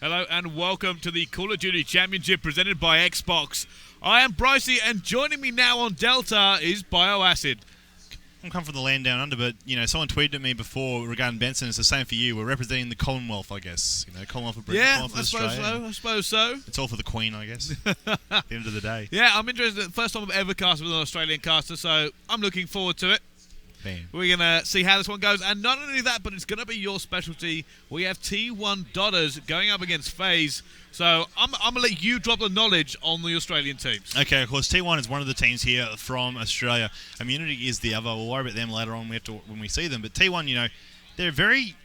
Hello and welcome to the Call of Duty Championship presented by Xbox. I am Brycey, and joining me now on Delta is Bioacid. I'm coming from the land down under, but, someone tweeted at me before regarding Benson. It's the same for you. We're representing the Commonwealth, I guess. Commonwealth of Britain, Commonwealth of Australia. I suppose so. It's all for the Queen, I guess, at the end of the day. Yeah, I'm interested. First time I've ever casted with an Australian caster, so I'm looking forward to it. Bam. We're going to see how this one goes. And not only that, but it's going to be your specialty. We have T1 Dodders going up against Faze. So I'm going to let you drop the knowledge on the Australian teams. Okay, of course, T1 is one of the teams here from Australia. Immunity is the other. We'll worry about them later on when we see them. But T1, they're very,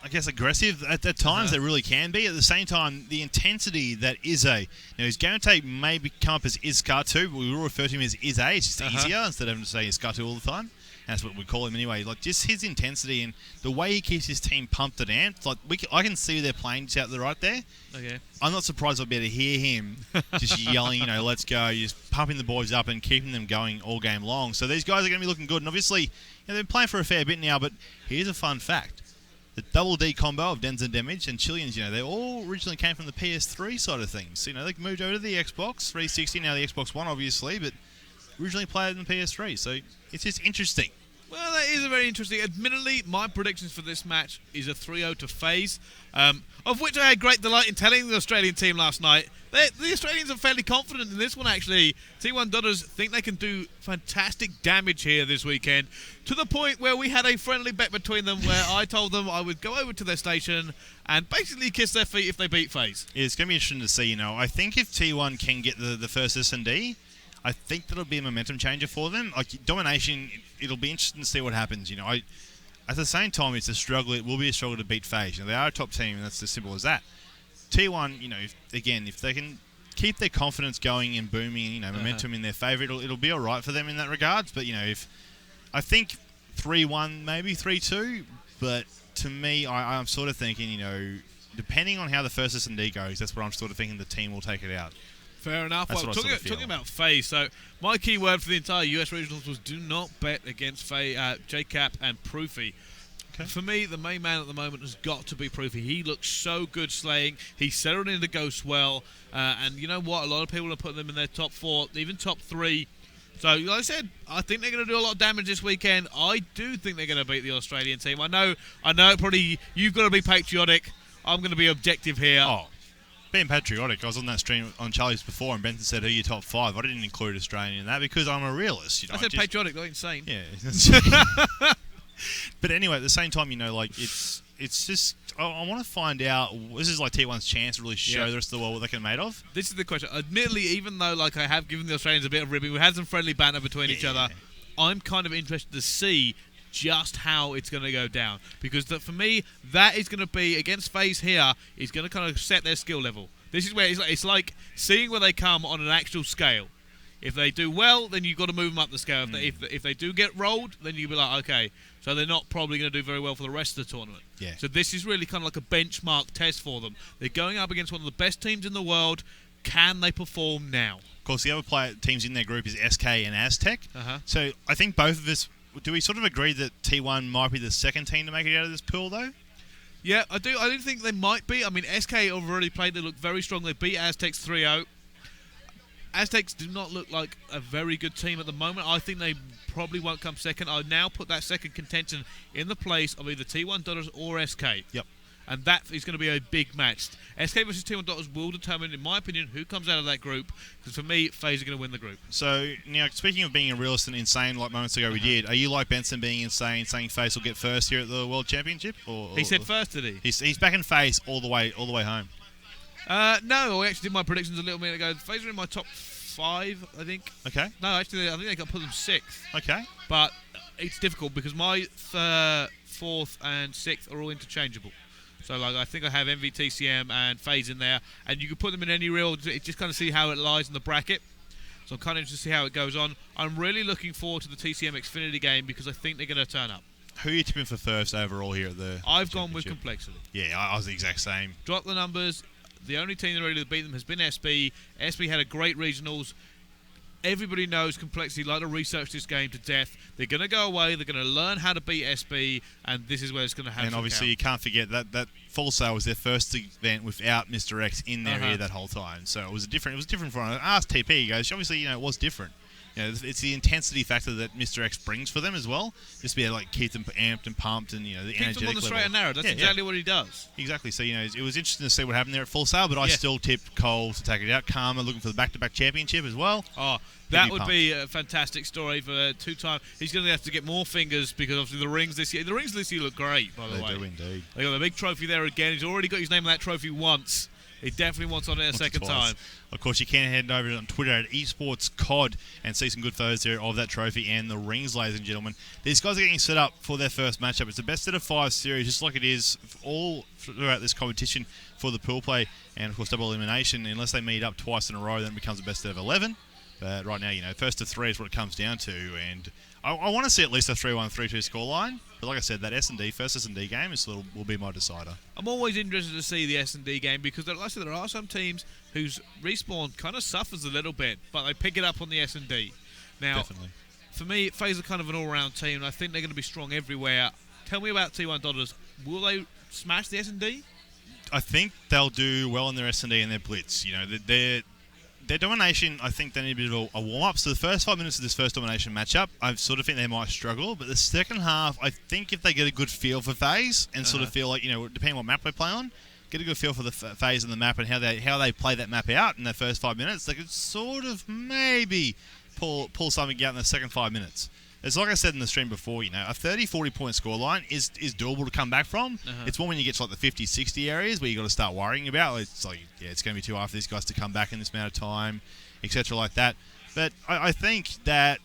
aggressive at times. They really can be. At the same time, the intensity that Izze, his game tape may come up as Iskar2, but we will refer to him as Izze. It's just easier instead of having to say Iskar2 all the time. That's what we call him anyway. Just his intensity and the way he keeps his team pumped and amped. I can see they're playing just out the right there. Okay. I'm not surprised I'll be able to hear him just yelling, let's go, just pumping the boys up and keeping them going all game long. So these guys are going to be looking good. And obviously, they've been playing for a fair bit now, but here's a fun fact. The double D combo of Dens and Damage and Chileans, they all originally came from the PS3 side of things. They moved over to the Xbox 360, now the Xbox One, obviously, but originally played in the PS3. So it's just interesting. Well, that is a very interesting. Admittedly, my predictions for this match is a 3-0 to Faze, of which I had great delight in telling the Australian team last night. The Australians are fairly confident in this one, actually. T1 Dodders think they can do fantastic damage here this weekend, to the point where we had a friendly bet between them where I told them I would go over to their station and basically kiss their feet if they beat Faze. Yeah, it's going to be interesting to see, I think if T1 can get the first S&D, I think that'll be a momentum changer for them. Domination, it'll be interesting to see what happens. At the same time, it's a struggle. It will be a struggle to beat Faze. They are a top team, and that's as simple as that. T1, if they can keep their confidence going and booming, momentum in their favour, it'll be all right for them in that regards. But if I think 3-1, maybe 3-2, but to me, I'm sort of thinking, depending on how the first S&D goes, that's what I'm sort of thinking the team will take it out. Fair enough. That's well, talking about Faze, so my key word for the entire US regionals was do not bet against JCap and Proofy. Okay. For me, the main man at the moment has got to be Proofy. He looks so good slaying. He's settled into Ghost well. And you know what? A lot of people are putting them in their top 4, even top 3. So, like I said, I think they're going to do a lot of damage this weekend. I do think they're going to beat the Australian team. I know probably you've got to be patriotic. I'm going to be objective here. Oh. Being patriotic, I was on that stream on Charlie's before, and Benson said, "Who are your top 5?" I didn't include Australian in that because I'm a realist. I said patriotic, not insane. Yeah. But anyway, at the same time, it's just I want to find out. This is like T1's chance to really show the rest of the world what they can made of. This is the question. Admittedly, even though I have given the Australians a bit of ribbing, we had some friendly banter between each other. I'm kind of interested to see just how it's going to go down, because for me that is going to be against Faze here is going to kind of set their skill level. This is where it's like seeing where they come on an actual scale. If they do well, then you've got to move them up the scale. If they do get rolled, then you'll be like, okay, so they're not probably going to do very well for the rest of the tournament. Yeah. So this is really kind of like a benchmark test for them. They're going up against one of the best teams in the world. Can they perform now? Of course, the other teams in their group is SK and Aztec. So I think both of us. Do we sort of agree that T1 might be the second team to make it out of this pool, though? Yeah, I do. I do think they might be. I mean, SK have already played. They look very strong. They beat Aztecs 3-0. Aztecs do not look like a very good team at the moment. I think they probably won't come second. I now put that second contention in the place of either T1 Dodders or SK. Yep. And that is going to be a big match. SK versus T1 Dodders will determine, in my opinion, who comes out of that group. Because for me, Faze are going to win the group. So, now, speaking of being a realist and insane like moments ago we did, are you like Benson being insane, saying Faze will get first here at the World Championship? He said first, did he? He's back in Faze all the way home. No, I actually did my predictions a little minute ago. Faze are in my top 5, I think. Okay. No, actually, I think I put them 6th. Okay. But it's difficult because my 4th and 6th are all interchangeable. So, I think I have MVTCM and Faze in there, and you can put them in any reel. Just kind of see how it lies in the bracket. So I'm kind of interested to see how it goes on. I'm really looking forward to the TCM Xfinity game because I think they're going to turn up. Who are you tipping for first overall here at the I've gone with Complexity. Yeah, I was the exact same. Drop the numbers. The only team that really beat them has been SB. SB had a great regionals. Everybody knows Complexity like to research this game to death. They're going to go away. They're going to learn how to beat SB, and this is where it's going to happen. And obviously, you can't forget that Full Sail was their first event without Mr. X in their ear that whole time. So it was different for an RSTP. He goes, obviously, it was different. It's the intensity factor that Mr. X brings for them as well. Just to be able to keep them amped and pumped and, the energetic level. Keeps them on the straight and narrow. That's exactly what he does. Exactly. So, it was interesting to see what happened there at Full Sail, but I still tipped Cole to take it out. Karma looking for the back-to-back championship as well. Oh, that would be a fantastic story for two-time. He's going to have to get more fingers because obviously the rings this year look great, by the way. They do indeed. They got the big trophy there again. He's already got his name on that trophy once. He definitely wants on it a second time. Of course, you can head over on Twitter at Esports CoD and see some good photos there of that trophy and the rings, ladies and gentlemen. These guys are getting set up for their first matchup. It's the best out of 5 series, just like it is all throughout this competition for the pool play and, of course, double elimination. Unless they meet up twice in a row, then it becomes the best out of 11. But right now, first to 3 is what it comes down to. And I want to see at least a 3-1, 3-2 scoreline. But like I said, that first S&D game will be my decider. I'm always interested to see the S&D game because, like I said, there are some teams whose respawn kind of suffers a little bit, but they pick it up on the S&D. Now, definitely. For me, Faze are kind of an all-round team, and I think they're going to be strong everywhere. Tell me about T1 Dodders. Will they smash the S&D? I think they'll do well in their S&D and their blitz. Their domination, I think they need a bit of a warm-up. So the first 5 minutes of this first domination matchup, I sort of think they might struggle. But the second half, I think if they get a good feel for Faze and sort of feel like, depending on what map they play on, get a good feel for the Faze and the map and how they play that map out in their first 5 minutes, they could sort of maybe pull something out in the second 5 minutes. It's like I said in the stream before, a 30-40 point scoreline is doable to come back from. It's more when you get to like the 50-60 areas where you got to start worrying about. It's like, it's going to be too hard for these guys to come back in this amount of time, etc. like that. But I think that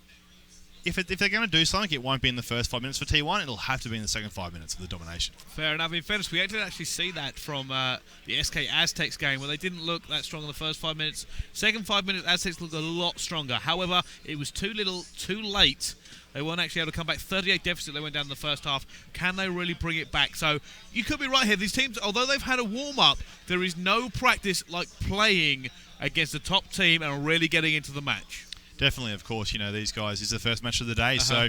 if they're going to do something, it won't be in the first 5 minutes for T1. It'll have to be in the second 5 minutes of the domination. Fair enough. In fairness, we didn't actually see that from the SK Aztecs game where they didn't look that strong in the first 5 minutes. Second 5 minutes, Aztecs looked a lot stronger. However, it was too little, too late. They weren't actually able to come back. 38 deficit, they went down in the first half. Can they really bring it back? So you could be right here. These teams, although they've had a warm-up, there is no practice like playing against the top team and really getting into the match. Definitely, of course. These guys, it's the first match of the day, so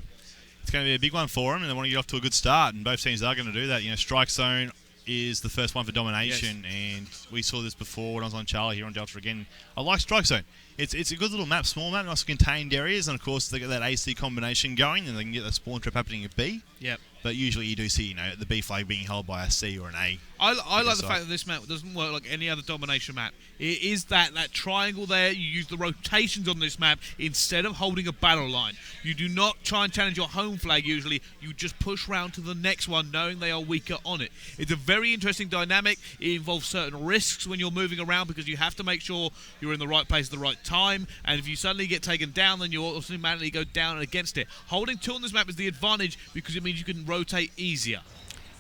it's going to be a big one for them, and they want to get off to a good start, and both teams are going to do that. Strike Zone is the first one for domination, and we saw this before when I was on Charlie here on Delta again. I like Strike Zone. It's a good little map, small map, nice contained areas, and of course they get that AC combination going, and they can get the spawn trap happening at B. Yep. But usually you do see, the B flag being held by a C or an A. I like the fact that this map doesn't work like any other domination map. It is that triangle there. You use the rotations on this map instead of holding a battle line. You do not try and challenge your home flag usually. You just push round to the next one knowing they are weaker on it. It's a very interesting dynamic. It involves certain risks when you're moving around because you have to make sure you're in the right place at the right time. And if you suddenly get taken down, then you automatically go down against it. Holding 2 on this map is the advantage because it means you can rotate easier.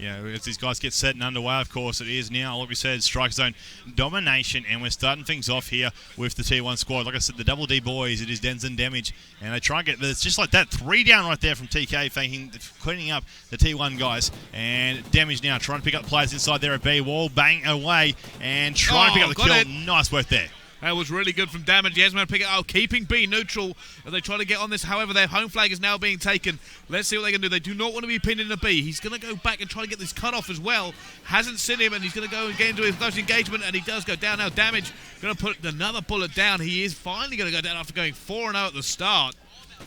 As these guys get set and underway, of course, it is now, like we said, Strike Zone domination, and we're starting things off here with the T1 squad. Like I said, the Double D boys, it is Denzen Damage, and they try and get, but it's just like that, 3 down right there from TK, cleaning up the T1 guys, and Damage now trying to pick up players inside there at B, wall bang away, and trying to pick up the kill. Nice work there. That was really good from Damage. Yes, man, pick it out, keeping B neutral as they try to get on this. However, their home flag is now being taken. Let's see what they can do. They do not want to be pinned in a B. He's going to go back and try to get this cut off as well. Hasn't seen him, and he's going to go and get into his close engagement, and he does go down now. Damage going to put another bullet down. He is finally going to go down after going 4-0 at the start.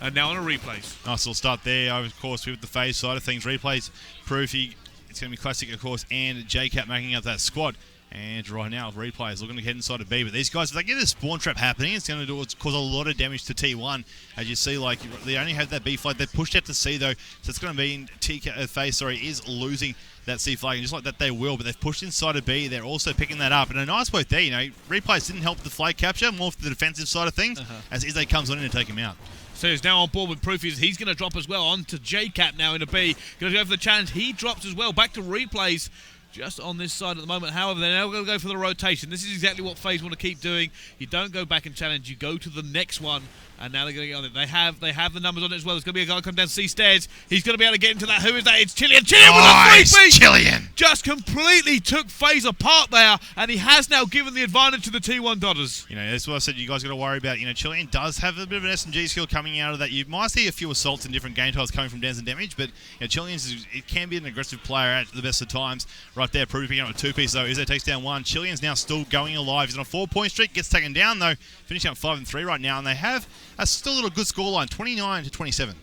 And now on a replays. Nice little start there, of course, with the Faze side of things. Replays, Proofy, it's going to be Classic, of course, and JCap making up that squad. And right now, Replay is looking to head inside of B. But these guys, if they get a spawn trap happening, it's going to cause a lot of damage to T1. As you see, like, they only have that B flag. They pushed out to C, though. So it's going to mean Faze is losing that C flag. And just like that, they will. But they've pushed inside of B. They're also picking that up. And a nice work there, Replays didn't help the flag capture, more for the defensive side of things, as Izzy comes on in and take him out. So he's now on board with Proofies. He's going to drop as well on to JCap now in a B. Going to go for the challenge. He drops as well. Back to Replays. just on this side at the moment. However, they're now going to go for the rotation. This is exactly what FaZe want to keep doing. You don't go back and challenge. You go to the next one. And now they're going to get on it. They have the numbers on it as well. There's going to be a guy come down C stairs. He's going to be able to get into that. Who is that? It's Chilean. Chilean with a 3-peat! Chilean! Just completely took FaZe apart there, and he has now given the advantage to the T1 Dodgers. That's what I said you guys got to worry about. Chilean does have a bit of an SMG skill coming out of that. You might see a few assaults in different game tiles coming from Dens and Damage, but Chilean's it can be an aggressive player at the best of times. Right there, proving out a 2-piece though. Izzo takes down one. Chilean's now still going alive. He's on a 4-point streak, gets taken down though, finishing up 5-3 right now, and they have still a little good scoreline, 29-27.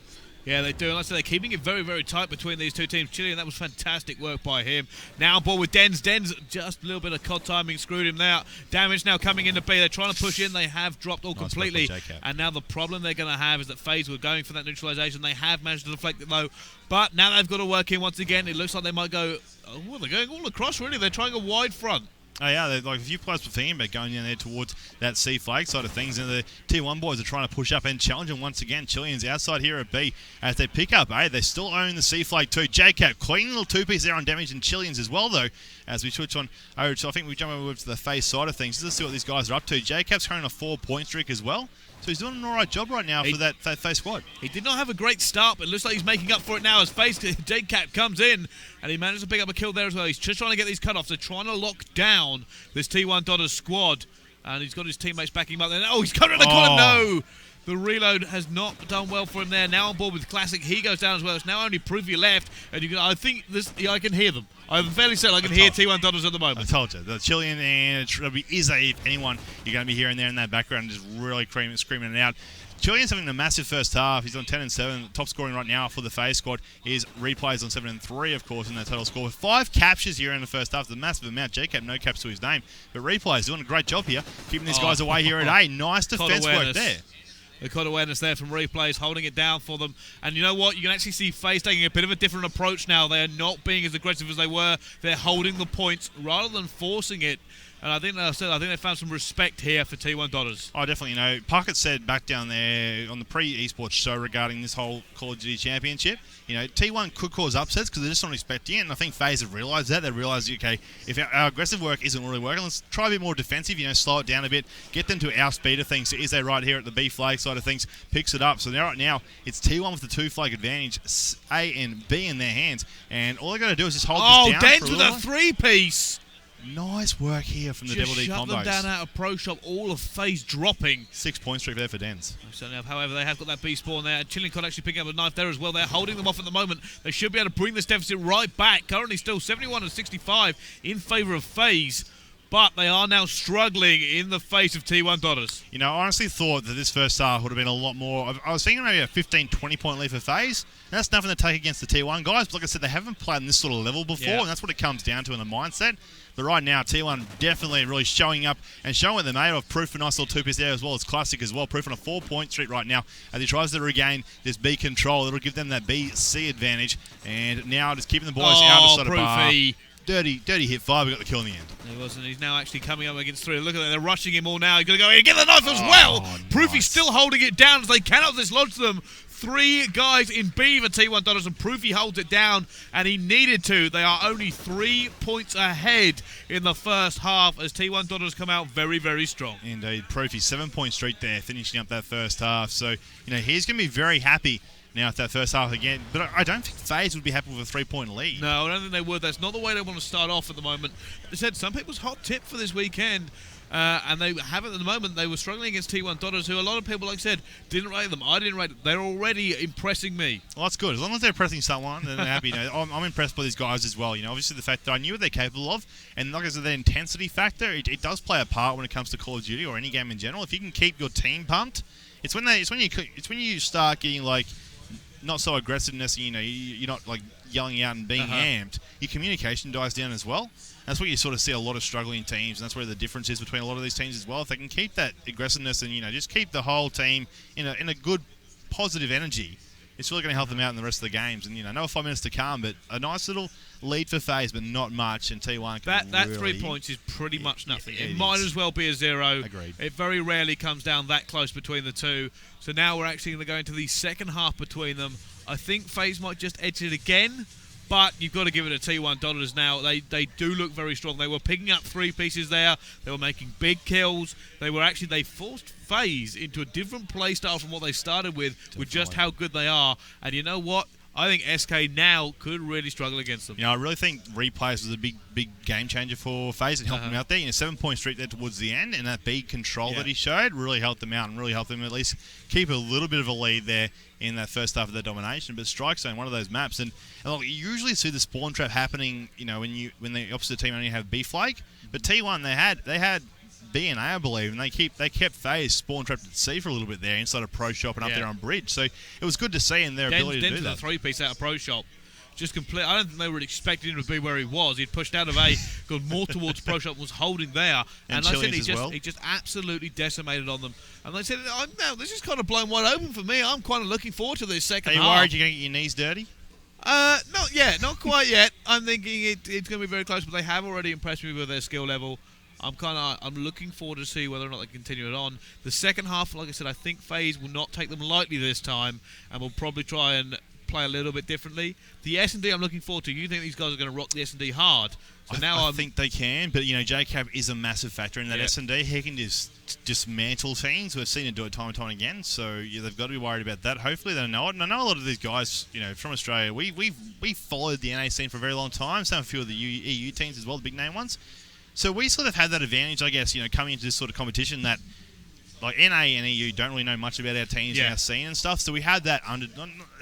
Yeah, they do. And like I said, they're keeping it very, very tight between these two teams. Chilean, that was fantastic work by him. Now ball with Dens. Dens, just a little bit of CoD timing, screwed him there. Damage now coming into B. They're trying to push in. They have dropped all completely. And now the problem they're going to have is that FaZe were going for that neutralization. They have managed to deflect it though. But now they've got to work in once again. It looks like they might go... Oh, they're going all across, really. They're trying a wide front. Oh yeah, like a few players were thinking about going down there towards that C flag side of things, and the T1 boys are trying to push up and challenge them once again. Chilean's outside here at B as they pick up A. They still own the C flag too. JCap, clean little 2-piece there on Damage, and Chilean's as well though. As we switch on over to, I think we jump over to the FaZe side of things. Let's see what these guys are up to. JCap's currently on a 4-point streak as well. So he's doing an alright job right now for that FaZe squad. He did not have a great start, but it looks like he's making up for it now as FaZe JCap comes in, and he managed to pick up a kill there as well. He's just trying to get these cutoffs. They're trying to lock down this T1 Dodgers squad, and he's got his teammates backing him up there. Oh, he's coming to the corner. No! The reload has not done well for him there. Now on board with Classic, he goes down as well. It's now only Provy left, and I think this. I can hear them. I'm fairly certain I can hear T1 Dodgers at the moment. I told you. The Chilean and Izza, if anyone, you're going to be hearing there in that background, just really screaming it out. Chilean's having a massive first half. He's on 10-7. Top scoring right now for the FaZe squad is Replays on 7-3, of course, in their total score. With 5 captures here in the first half. It's a massive amount. JCap, no caps to his name. But Replays doing a great job here, keeping these guys away here at A. Nice defense work there. The CoD awareness there from Replays, holding it down for them. And you know what? You can actually see FaZe taking a bit of a different approach now. They are not being as aggressive as they were. They're holding the points rather than forcing it. And I think they found some respect here for T1 Dodgers. Oh, definitely. Puckett said back down there on the pre-esports show regarding this whole Call of Duty Championship, T1 could cause upsets because they're just not expecting it. And I think FaZe have realised that. They realised, okay, if our aggressive work isn't really working, let's try a bit more defensive, slow it down a bit, get them to our speed of things. So Izzy right here at the B flag side of things picks it up. So now, right now, it's T1 with the 2 flag advantage, A and B in their hands. And all they got to do is just hold this down. Oh, Dens with a 3-piece. Nice work here from the Devil D combos. Shut them down out of Pro Shop, all of FaZe dropping. 6-point streak there for Dens. However, they have got that B spawn there. Chilean CoD actually picking up a knife there as well. They're holding them off at the moment. They should be able to bring this deficit right back. Currently still 71-65 in favour of FaZe. But they are now struggling in the face of T1 Dodgers. I honestly thought that this first half would have been a lot more. I was thinking maybe a 15-20 point lead for FaZe. That's nothing to take against the T1 guys. But like I said, they haven't played on this sort of level before, and that's what it comes down to in the mindset. But right now, T1 definitely really showing up and showing what they're made of. Proof a nice little 2-piece there as well as Classic as well. Proof on a 4-point streak right now as he tries to regain this B control. It'll give them that BC advantage. And now just keeping the boys out of sort of bar. Dirty hit 5. We got the kill in the end. He wasn't. He's now actually coming up against 3. Look at that. They're rushing him all now. He's going to go in and get the knife as well. Nice. Proofy's still holding it down as they cannot dislodge them. 3 guys in B for T1 Dodgers, and Proofy holds it down, and he needed to. They are only 3 points ahead in the first half as T1 Dodgers come out very, very strong. Indeed. Proofy, 7-point streak there, finishing up that first half. So, he's going to be very happy now at that first half again. But I don't think FaZe would be happy with a 3-point lead. No, I don't think they would. That's not the way they want to start off at the moment. They said some people's hot tip for this weekend, and they have it at the moment. They were struggling against T1 Dodgers, who a lot of people, like I said, didn't rate them. I didn't rate them. They're already impressing me. Well, that's good. As long as they're impressing someone, then they're happy. I'm impressed by these guys as well. Obviously the fact that I knew what they're capable of, and like I said, the intensity factor, it does play a part when it comes to Call of Duty or any game in general. If you can keep your team pumped, it's when you start getting like not so aggressiveness. You're not like yelling out and being amped. Your communication dies down as well. That's what you sort of see a lot of struggling teams, and that's where the difference is between a lot of these teams as well. If they can keep that aggressiveness and just keep the whole team in a good positive energy, it's really going to help them out in the rest of the games. And another 5 minutes to come, but a nice little lead for FaZe, but not much. And T1 can that really, 3 points is pretty much nothing. It is. might as well be a 0. Agreed. It very rarely comes down that close between the two. So now we're actually going to go into the second half between them. I think FaZe might just edge it again, But you've got to give it to T1 Dollars now. They do look very strong. They were picking up 3 pieces there. They were making big kills. They forced Faze into a different play style from what they started with just how good they are. And you know what? I think SK now could really struggle against them. I really think replays was a big game changer for Faze and helped him out there. 7-point streak there towards the end, and that big control that he showed really helped them out and really helped them at least keep a little bit of a lead there in that first half of their domination. But Strike Zone, one of those maps, and look, you usually see the spawn trap happening, when the opposite team only have B flag. But T1 they had B and A, I believe, and they kept Faze spawn trapped at C for a little bit there inside of Pro Shop and up there on Bridge. So it was good to see in their ability to do that. The 3-piece out of Pro Shop. Just complete. I don't think they were expecting him to be where he was. He'd pushed out of A, gone more towards Pro Shop, was holding there, and like I said, he just absolutely decimated on them. And they said, this is kind of blown wide open for me. I'm kind of looking forward to this second half. Are you worried you're going to get your knees dirty? Not yet, not quite yet. I'm thinking it's going to be very close, but they have already impressed me with their skill level. I'm looking forward to see whether or not they continue it on. The second half, like I said, I think FaZe will not take them lightly this time, and will probably try and play a little bit differently. The S&D I'm looking forward to. You think these guys are going to rock the S&D hard? So I think they can, but JCap is a massive factor in that S&D. He can just dismantle teams. We've seen him do it time and time again. So they've got to be worried about that. Hopefully they know it. And I know a lot of these guys, from Australia. We followed the NA scene for a very long time. Some a few of the EU teams as well, the big name ones. So we sort of had that advantage, I guess, coming into this sort of competition that, like, NA and EU don't really know much about our teams and our scene and stuff. So we had that I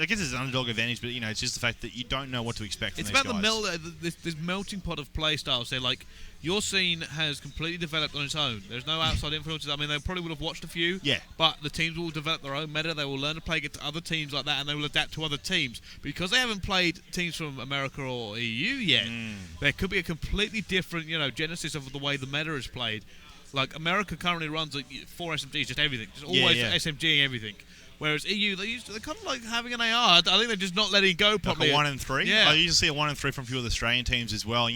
guess it's an underdog advantage, but it's just the fact that you don't know what to expect from these guys. It's about this melting pot of play styles. They're like, your scene has completely developed on its own. There's no outside influences. I mean, they probably would have watched a few. Yeah. But the teams will develop their own meta. They will learn to play against other teams like that, and they will adapt to other teams. Because they haven't played teams from America or EU yet, there could be a completely different, genesis of the way the meta is played. Like, America currently runs 4 SMGs, just everything. Just always SMGing everything. Whereas EU, they're kind of like having an AR. I think they're just not letting it go properly. Like a 1 and 3? Yeah. I usually see a 1 and 3 from a few of the Australian teams as well.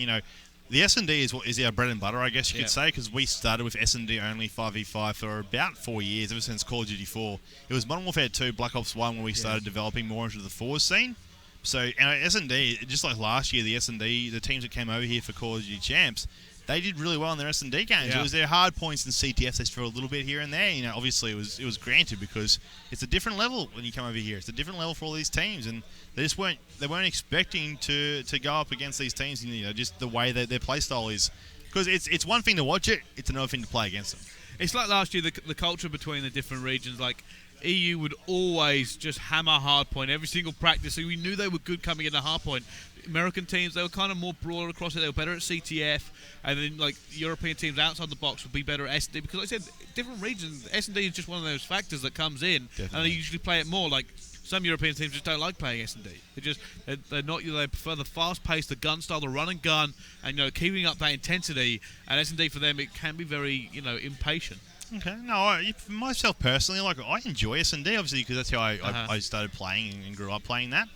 The S&D is our bread and butter, I guess you could say, because we started with S&D only 5v5 for about 4 years, ever since Call of Duty 4. It was Modern Warfare 2, Black Ops 1 when we started developing more into the Force scene. So our S&D, just like last year, the S&D, the teams that came over here for Call of Duty Champs, they did really well in their S&D games. Yeah. It was their hard points in CTF. They struggled a little bit here and there. Obviously it was granted because it's a different level when you come over here. It's a different level for all these teams, and they weren't expecting to go up against these teams. Just the way that their play style is, because it's one thing to watch it, it's another thing to play against them. It's like last year, the culture between the different regions. Like, EU would always just hammer hardpoint every single practice, so we knew they were good coming into hardpoint. American teams, they were kind of more broader across it. They were better at CTF, and then like European teams outside the box would be better at SD, because like I said, different regions, SD is just one of those factors that comes in. Definitely. And they usually play it more. Like, some European teams just don't like playing S&D. They prefer the fast pace, the gun style, the run and gun, and keeping up that intensity. And S&D for them, it can be very impatient. Okay, no, for myself personally, I enjoy S&D obviously because that's how I started playing and grew up playing that.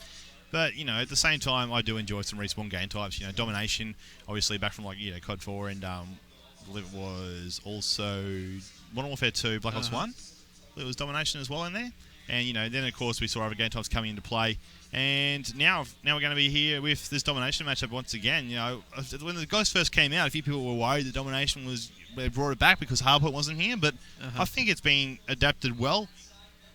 But at the same time, I do enjoy some respawn game types. Domination, obviously back from CoD 4, and I believe it was also Modern Warfare 2, Black Ops 1. It was Domination as well in there. And then of course we saw other game types coming into play. And now we're going to be here with this Domination matchup once again. When the guys first came out, a few people were worried that Domination they brought it back because Hardpoint wasn't here. But I think it's been adapted well.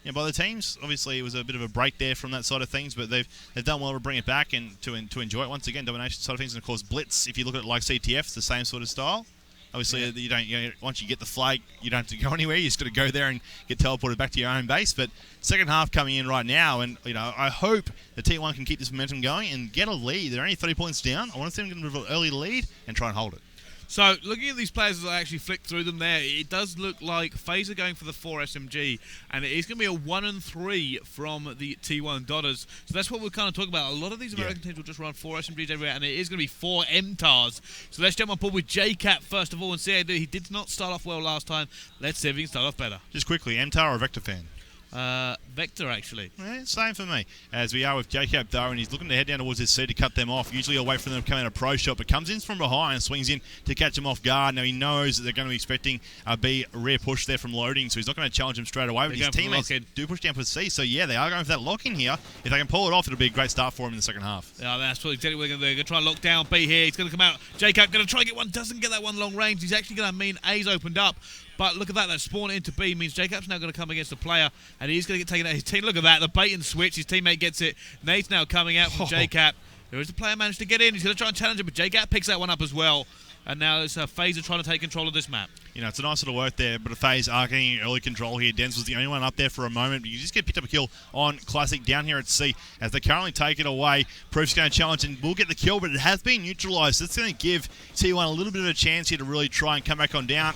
By the teams. Obviously, it was a bit of a break there from that side of things, but they've done well to bring it back and to enjoy it once again. Domination side of things, and of course Blitz. If you look at it like CTF, it's the same sort of style. Obviously, you don't. Once you get the flag, you don't have to go anywhere. You just got to go there and get teleported back to your own base. But second half coming in right now, and I hope the T1 can keep this momentum going and get a lead. They're only 30 points down. I want to see them get an early lead and try and hold it. So, looking at these players as I actually flick through them there, it does look like FaZe are going for the 4 SMG, and it is going to be a 1 and 3 from the T1 Dotters. So that's what we're kind of talking about. A lot of these American teams will just run 4 SMGs everywhere, and it is going to be 4 MTARs. So let's jump on board with JCap first of all and see how he did not start off well last time. Let's see if he can start off better. Just quickly, MTAR or Vector fan? Vector, actually. Yeah, same for me. As we are with Jacob, though, and he's looking to head down towards his C to cut them off. Usually he'll wait for them to come in a pro shot, but comes in from behind and swings in to catch them off guard. Now he knows that they're going to be expecting a B rear push there from loading, so he's not going to challenge him straight away. But his teammates do push down for C, so yeah, they are going for that lock-in here. If they can pull it off, it'll be a great start for him in the second half. Yeah, that's what exactly what they're going to do. They're going to try and lock down B here. He's going to come out. Jacob going to try and get one. Doesn't get that one long range. He's actually going to mean A's opened up. But look at that spawn into B means Jacob's now going to come against the player, and he's going to get taken out his team. Look at that, the bait and switch. His teammate gets it. Nate's now coming out from Jacob. There is the player managed to get in. He's going to try and challenge him, but Jacob picks that one up as well. And now it's Faze trying to take control of this map. You know, it's a nice little work there, but Faze are getting early control here. Dens was the only one up there for a moment, but you just get picked up a kill on Classic down here at C as they currently take it away. Proof's going to challenge and will get the kill, but it has been neutralised. So it's going to give T1 a little bit of a chance here to really try and come back on down.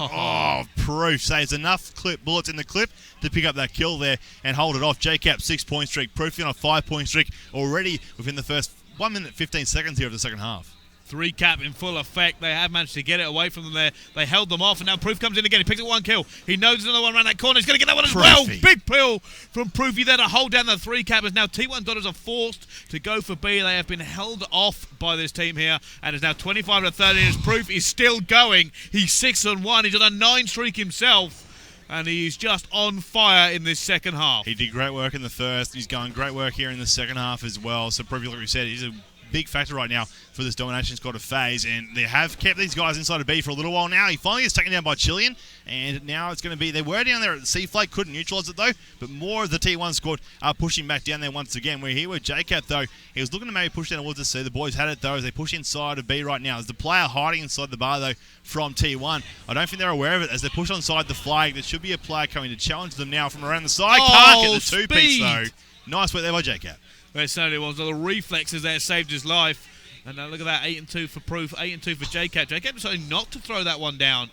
Proof saves enough bullets in the clip to pick up that kill there and hold it off. JCap 6-point streak. Proof on a 5-point streak already within the first 1 minute 15 seconds here of the second half. 3 cap in full effect. They have managed to get it away from them there. They held them off, and now Proof comes in again. He picks up 1 kill. He knows there's another one around that corner. He's going to get that one as well. Big pill from Proofy there to hold down the 3 cappers. Now T1 Dotters are forced to go for B. They have been held off by this team here, and it's now 25-30 as Proof is still going. He's 6-1. He's on a 9 streak himself, and he's just on fire in this second half. He did great work in the first. He's going great work here in the second half as well. So Proofy, like we said, he's a big factor right now for this domination squad of Faze, and they have kept these guys inside of B for a little while now. He finally gets taken down by Chilean, and now it's going to be, they were down there at the C flag, couldn't neutralise it though, but more of the T1 squad are pushing back down there once again. We're here with JCat though. He was looking to maybe push down towards the C. The boys had it though as they push inside of B right now. As the player hiding inside the bar though from T1. I don't think they're aware of it as they push onside the flag. There should be a player coming to challenge them now from around the side. Can't get the 2-piece though. Nice work there by JCat. It certainly was. The reflexes there saved his life. And now look at that, 8-2 for Proof, 8-2 for JCap. JCap decided not to throw that one down.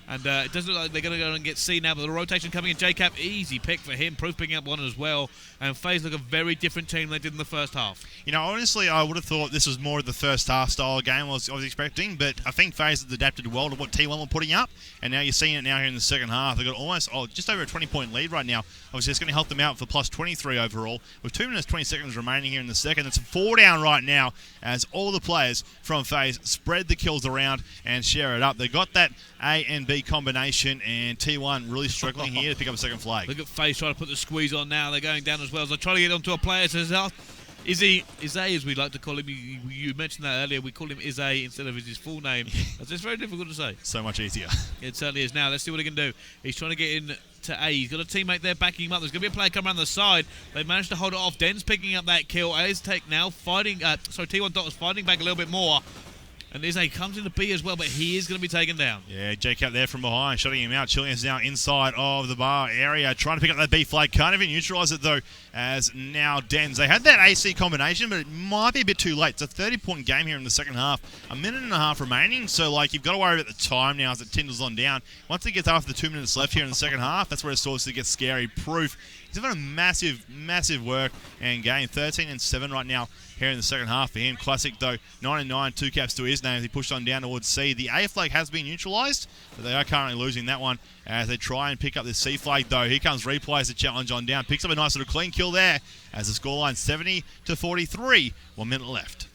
And it doesn't look like they're going to go and get C now, but the rotation coming in, JCap, easy pick for him. Proof picking up one as well. And Faze look a very different team than they did in the first half. You know, honestly, I would have thought this was more of the first half style game I was expecting, but I think Faze has adapted well to what T1 were putting up. And now you're seeing it now here in the second half. They've got almost just over a 20-point lead right now. Obviously, it's going to help them out for plus 23 overall. With 2 minutes 20 seconds remaining here in the second. It's a 4 down right now as all the players from Faze spread the kills around and share it up. They got that A and B combination, and T1 really struggling here to pick up a second flag. Look at Faze trying to put the squeeze on now. They're going down as well. So they're trying to get onto a player. Says, Izzy, as we like to call him. You mentioned that earlier. We call him Izzy instead of his full name. It's very difficult to say. So much easier. It certainly is. Now, let's see what he can do. He's trying to get in to A. He's got a teammate there backing him up. There's going to be a player coming around the side. They managed to hold it off. Den's picking up that kill. A's take now fighting. T1 Dot is fighting back a little bit more. And Izzy comes into B as well, but he is going to be taken down. Yeah, JCap there from behind, shutting him out. Chilean's now inside of the bar area, trying to pick up that B flag. Can't even neutralise it, though, as now Dens. They had that AC combination, but it might be a bit too late. It's a 30-point game here in the second half. A minute and a half remaining, so, you've got to worry about the time now as it tindles on down. Once it gets after the 2 minutes left here in the second half, that's where it starts to get scary. Proof. He's having a massive, massive work and game. 13-7 right now here in the second half for him. Classic, though, 9-9, 2 caps to his name as he pushed on down towards C. The A flag has been neutralised, but they are currently losing that one as they try and pick up this C flag, though. Here comes Replay as the challenge on down. Picks up a nice little clean kill there as the scoreline 70-43. 1 minute left.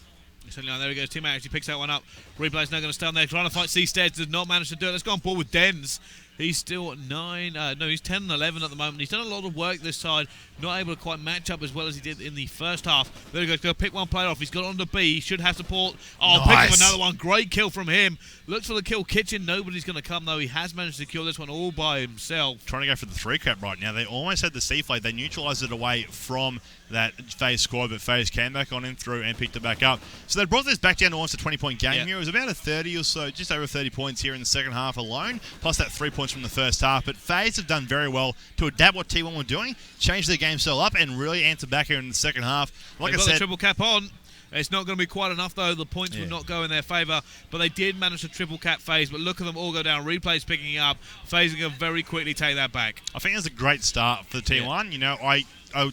There he goes. Teammate actually picks that one up. Replay's now going to stay on there, trying to fight C Stairs. Does not manage to do it. Let's go on board with Dens. He's still at 9. He's 10 and 11 at the moment. He's done a lot of work this side. Not able to quite match up as well as he did in the first half. There he goes. Going to pick one player off. He's got on to B. He should have support. Oh, nice. Pick up another one. Great kill from him. Looks for the kill kitchen. Nobody's going to come, though. He has managed to kill this one all by himself. Trying to go for the 3 cap right now. They almost had the C flag. They neutralised it away from that Faze squad, but Faze came back on in through and picked it back up. So they brought this back down to almost a 20-point game here. It was about a 30 or so, just over 30 points here in the second half alone, plus that 3 points from the first half. But Faze have done very well to adapt what T1 were doing, change their game style up, and really answer back here in the second half. Like I said, the triple cap on. It's not going to be quite enough, though. The points will not go in their favour. But they did manage to triple cap Faze. But look at them all go down. Replay's picking up. Faze going to very quickly take that back. I think it's a great start for T1. You know, I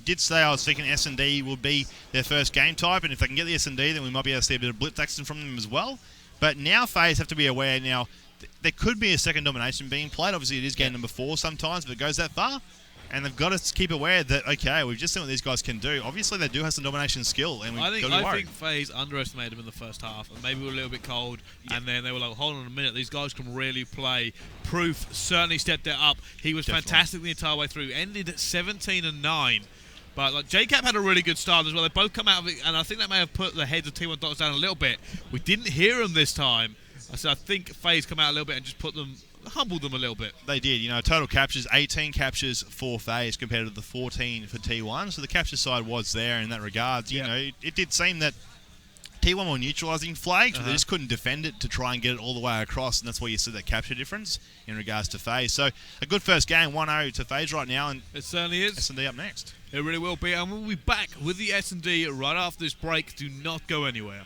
did say I was thinking S&D would be their first game type. And if they can get the S&D, then we might be able to see a bit of blitz action from them as well. But now Faze have to be aware now. There could be a second domination being played. Obviously, it is game number 4 sometimes, if it goes that far. And they've got to keep aware that, okay, we've just seen what these guys can do. Obviously, they do have some domination skill, and we've got to be worried. I think FaZe underestimated them in the first half, and maybe we were a little bit cold, and then they were like, hold on a minute, these guys can really play. Proof certainly stepped it up. He was fantastic the entire way through. Ended at 17-9. But like JCap had a really good start as well. They both come out of it, and I think that may have put the heads of T1 Dots down a little bit. We didn't hear them this time. So I think FaZe come out a little bit and just humbled them a little bit. They did. Total captures, 18 captures for FaZe compared to the 14 for T1. So the capture side was there in that regard. It did seem that T1 were neutralising flags, but they just couldn't defend it to try and get it all the way across, and that's where you see that capture difference in regards to FaZe. So a good first game, 1-0 to FaZe right now, and it certainly is. S&D up next. It really will be, and we'll be back with the S&D right after this break. Do not go anywhere.